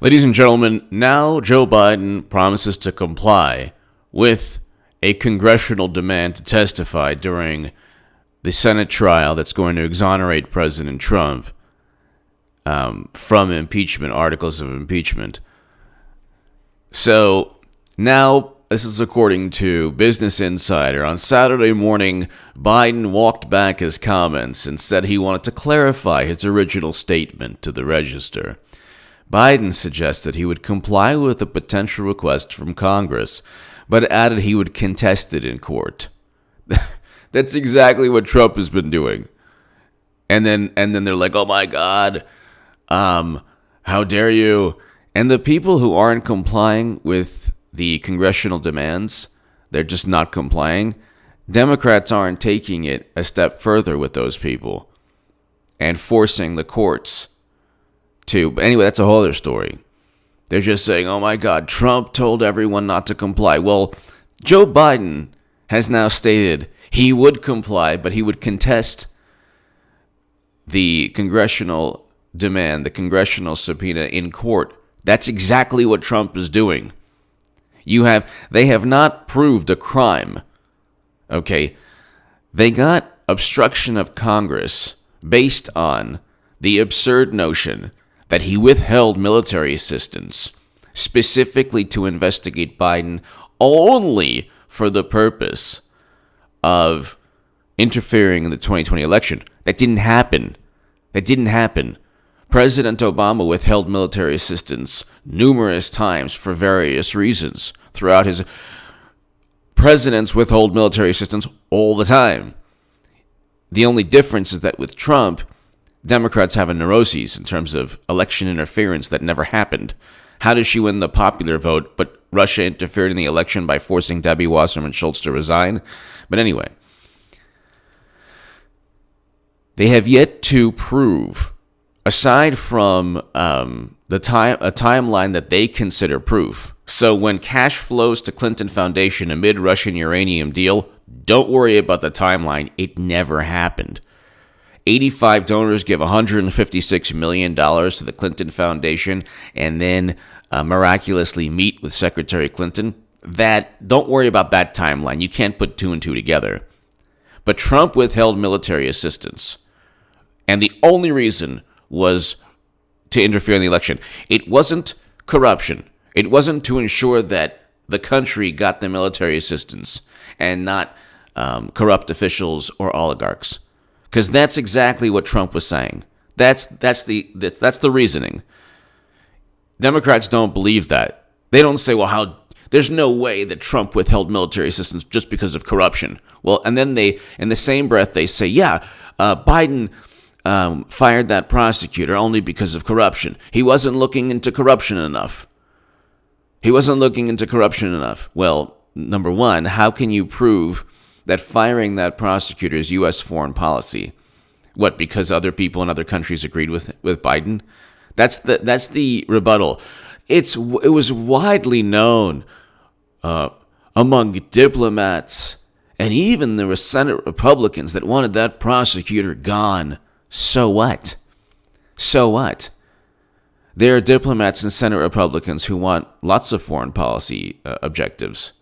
Ladies and gentlemen, now Joe Biden promises to comply with a congressional demand to testify during the Senate trial that's going to exonerate President Trump from impeachment, articles of impeachment. So now, this is according to Business Insider. On Saturday morning, Biden walked back his comments and said he wanted to clarify his original statement to the Register. Biden suggested he would comply with a potential request from Congress, but added he would contest it in court. That's exactly what Trump has been doing. And then they're like, "Oh my God, how dare you?" And the people who aren't complying with the congressional demands, they're just not complying. Democrats aren't taking it a step further with those people and forcing the courts to. But anyway, that's a whole other story. They're just saying, "Oh my God, Trump told everyone not to comply." Well, Joe Biden has now stated he would comply, but he would contest the congressional demand, the congressional subpoena in court. That's exactly what Trump is doing. They have not proved a crime. Okay. They got obstruction of Congress based on the absurd notion that he withheld military assistance specifically to investigate Biden only for the purpose of interfering in the 2020 election. That didn't happen. President Obama withheld military assistance numerous times for various reasons. Throughout his presidents withhold military assistance all the time. The only difference is that with Trump, Democrats have a neuroses in terms of election interference that never happened. How does she win the popular vote, but Russia interfered in the election by forcing Debbie Wasserman Schultz to resign? But anyway, they have yet to prove, aside from a timeline that they consider proof. So when cash flows to Clinton Foundation amid Russian uranium deal, don't worry about the timeline. It never happened. 85 donors give $156 million to the Clinton Foundation and then miraculously meet with Secretary Clinton. Don't worry about that timeline. You can't put two and two together. But Trump withheld military assistance. And the only reason was to interfere in the election. It wasn't corruption. It wasn't to ensure that the country got the military assistance and not corrupt officials or oligarchs. Because that's exactly what Trump was saying. That's the reasoning. Democrats don't believe that. They don't say, well, there's no way that Trump withheld military assistance just because of corruption. Well, and then in the same breath, they say, Biden fired that prosecutor only because of corruption. He wasn't looking into corruption enough. Well, number one, how can you prove that firing that prosecutor is U.S. foreign policy? What, because other people in other countries agreed with Biden? That's the rebuttal. It was widely known among diplomats, and even there were Senate Republicans that wanted that prosecutor gone. So what? There are diplomats and Senate Republicans who want lots of foreign policy objectives.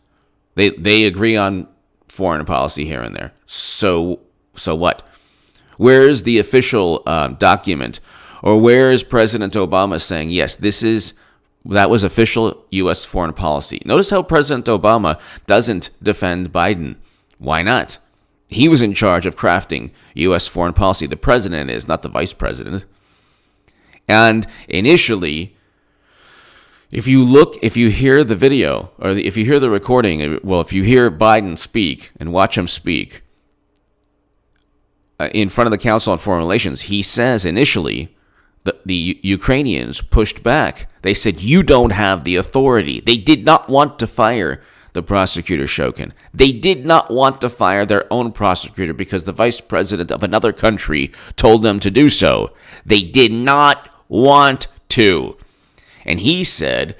They agree on foreign policy here and there. So what? Where is the official document? Or where is President Obama saying, yes, that was official U.S. foreign policy? Notice how President Obama doesn't defend Biden. Why not? He was in charge of crafting U.S. foreign policy. The president is, not the vice president. And initially, if you hear the video, or if you hear the recording, well, if you hear Biden speak and watch him speak in front of the Council on Foreign Relations, he says initially the Ukrainians pushed back. They said, you don't have the authority. They did not want to fire the prosecutor Shokin. They did not want to fire their own prosecutor because the vice president of another country told them to do so. They did not want to. And he said,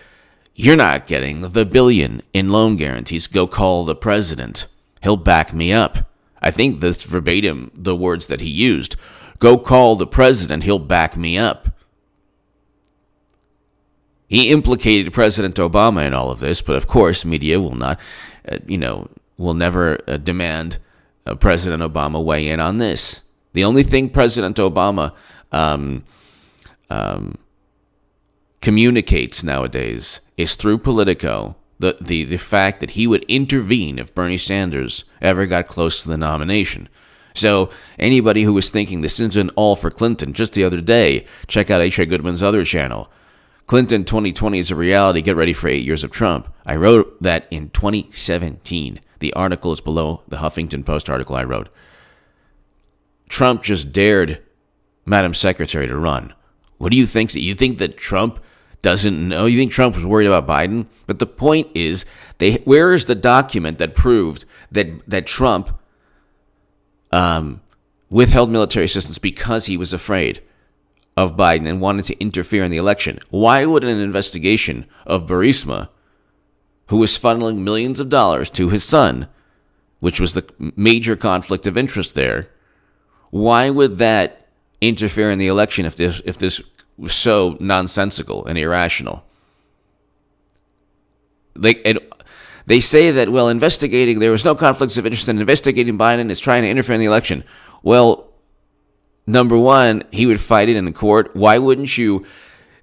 you're not getting the $1 billion in loan guarantees. Go call the president. He'll back me up. I think that's verbatim the words that he used. Go call the president. He'll back me up. He implicated President Obama in all of this, but of course, media will not, will never demand President Obama weigh in on this. The only thing President Obama communicates nowadays is through Politico the fact that he would intervene if Bernie Sanders ever got close to the nomination. So anybody who was thinking this isn't all for Clinton, just the other day, check out H.A. Goodman's other channel. Clinton 2020 is a reality. Get ready for 8 years of Trump. I wrote that in 2017. The article is below the Huffington Post article I wrote. Trump just dared Madam Secretary to run. What do you think? You think that Trump doesn't know? You think Trump was worried about Biden? But the point is, where is the document that proved that Trump withheld military assistance because he was afraid of Biden and wanted to interfere in the election? Why would an investigation of Burisma, who was funneling millions of dollars to his son, which was the major conflict of interest there, why would that interfere in the election if this was so nonsensical and irrational? They say that, well, there was no conflicts of interest in investigating Biden is trying to interfere in the election. Well, number one, he would fight it in court. Why wouldn't you?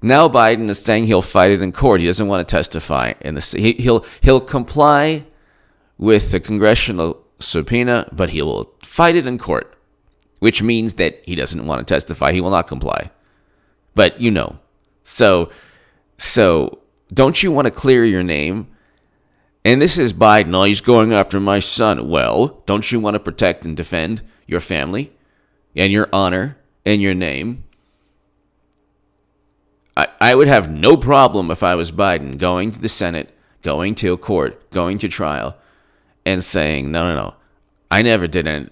Now Biden is saying he'll fight it in court. He doesn't want to testify. He'll comply with the congressional subpoena, but he will fight it in court, which means that he doesn't want to testify. He will not comply. But so don't you want to clear your name? And this is Biden. Oh, he's going after my son. Well, don't you want to protect and defend your family and your honor and your name? I would have no problem if I was Biden going to the Senate, going to a court, going to trial, and saying, no. I never did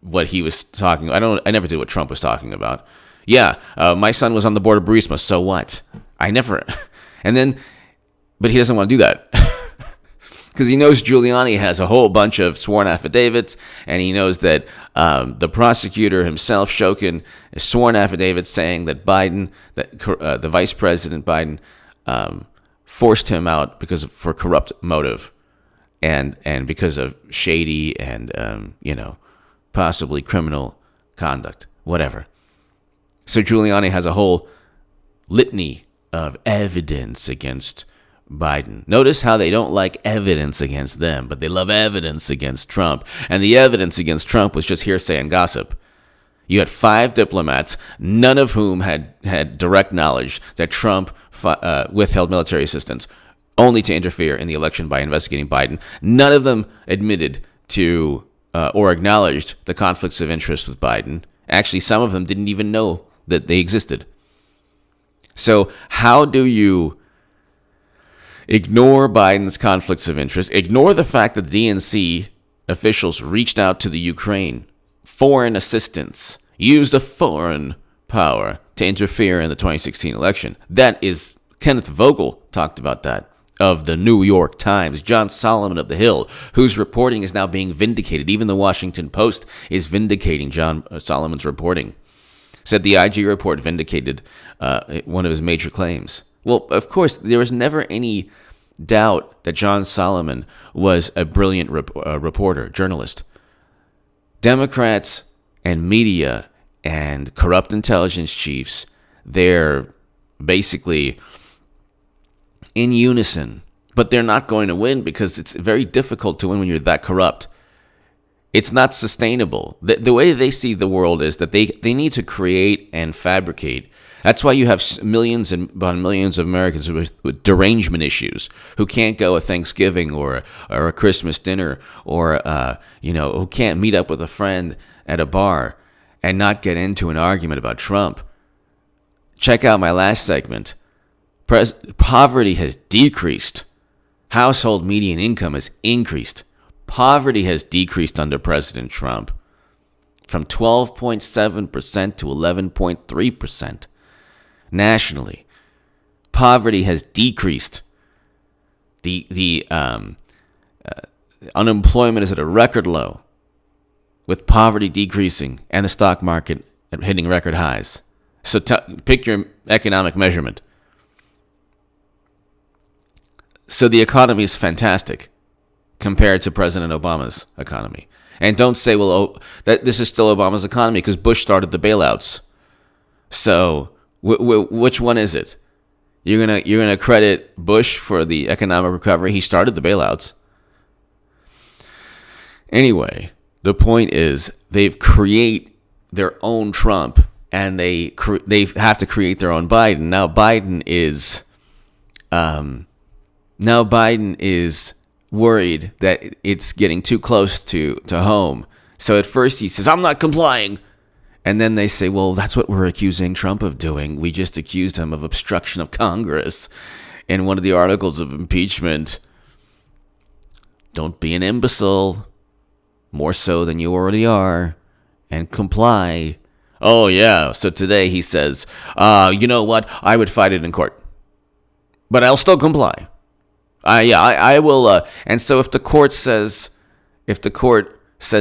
what he was talking. I never did what Trump was talking about. Yeah, my son was on the board of Burisma. So what? I never. But he doesn't want to do that. Because he knows Giuliani has a whole bunch of sworn affidavits, and he knows that the prosecutor himself, Shokin, is sworn affidavits saying that Biden, the Vice President Biden, forced him out for corrupt motive, and because of shady and possibly criminal conduct, whatever. So Giuliani has a whole litany of evidence against Biden. Notice how they don't like evidence against them, but they love evidence against Trump. And the evidence against Trump was just hearsay and gossip. You had 5 diplomats, none of whom had direct knowledge that Trump withheld military assistance only to interfere in the election by investigating Biden. None of them admitted to or acknowledged the conflicts of interest with Biden. Actually, some of them didn't even know that they existed. So how do you ignore Biden's conflicts of interest, ignore the fact that the DNC officials reached out to the Ukraine, foreign assistance, used a foreign power to interfere in the 2016 election? That is, Kenneth Vogel talked about that, of the New York Times, John Solomon of The Hill, whose reporting is now being vindicated. Even the Washington Post is vindicating John Solomon's reporting. Said the IG report vindicated one of his major claims. Well, of course, there was never any doubt that John Solomon was a brilliant reporter, journalist. Democrats and media and corrupt intelligence chiefs, they're basically in unison, but they're not going to win because it's very difficult to win when you're that corrupt. It's not sustainable. The way they see the world is that they need to create and fabricate. That's why you have millions and millions of Americans with derangement issues who can't go a Thanksgiving or a Christmas dinner or who can't meet up with a friend at a bar and not get into an argument about Trump. Check out my last segment. Poverty has decreased. Household median income has increased. Poverty has decreased under President Trump from 12.7% to 11.3%. Nationally, poverty has decreased. The unemployment is at a record low, with poverty decreasing and the stock market hitting record highs. So pick your economic measurement. So the economy is fantastic compared to President Obama's economy. And don't say, well, that this is still Obama's economy because Bush started the bailouts. So which one is it? You're gonna credit Bush for the economic recovery? He started the bailouts. Anyway, the point is they've create their own Trump, and they have to create their own Biden. Now Biden is worried that it's getting too close to home. So at first he says, I'm not complying. And then they say, well, that's what we're accusing Trump of doing. We just accused him of obstruction of Congress in one of the articles of impeachment. Don't be an imbecile, more so than you already are, and comply. Oh, yeah. So today he says, you know what? I would fight it in court, but I'll still comply. I will. And so if the court says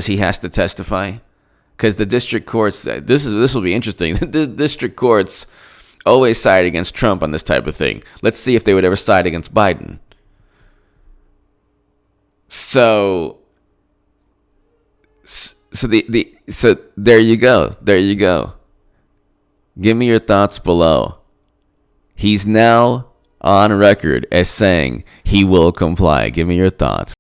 he has to testify, because the district courts, this will be interesting. The district courts always side against Trump on this type of thing. Let's see if they would ever side against Biden. So there you go. There you go. Give me your thoughts below. He's now on record as saying he will comply. Give me your thoughts.